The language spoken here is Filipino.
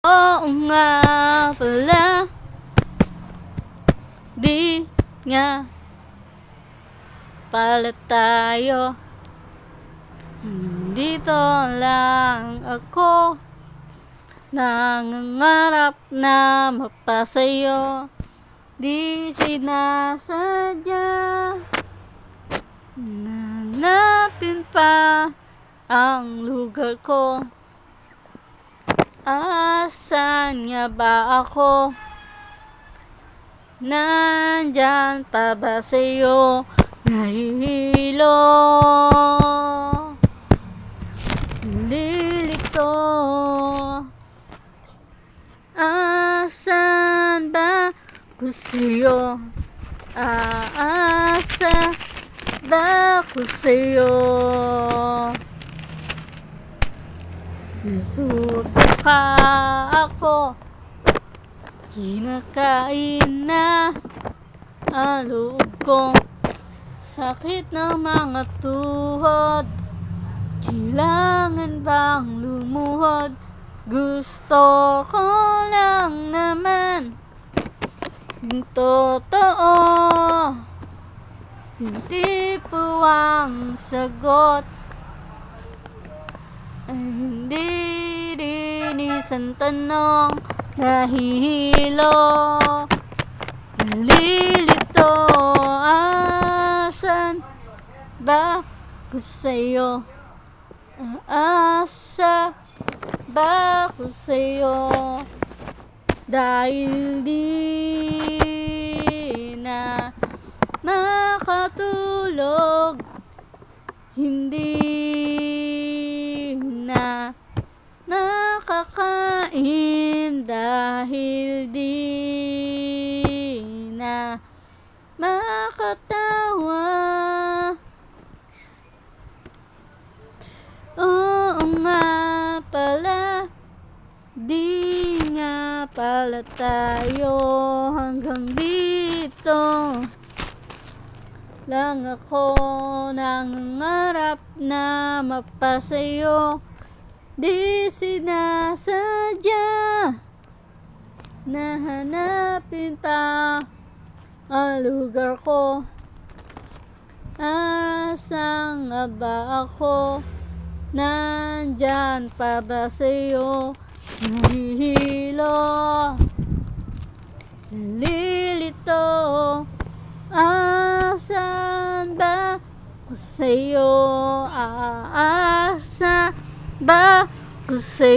Oo nga pala, di nga pala tayo. Dito lang ako, nangangarap na mapasayo. Di sinasadya, nanapin pa ang lugar ko. Asan nga ba ako? Nandyan pa ba sa'yo? Nahihilo, lilito. Asan ba ko sa'yo? Aasa ba ko sa'yo? Nasusuka ako, kinakain na ang loob ko. Sakit ng mga tuhod, kailangan bang lumuhod? Gusto ko lang naman totoo, hindi puwang sagot. Ay hindi rin isang tanong, nahihilo, nalilito. Asan ba ko sa'yo? Asa ba ko sa'yo? Dahil di na makatulog, hindi na nakakain, dahil di na makatawa. Oo nga pala, di nga pala tayo. Hanggang dito lang ako, nangangarap na mapasayo. Di sinasadya, nahanapin pa ang lugar ko. Asan nga ba ako? Nandyan pa ba sa'yo? Nahihilo, nalilito. Asan ba ko sa'yo? Aasa ba ko sa'yo?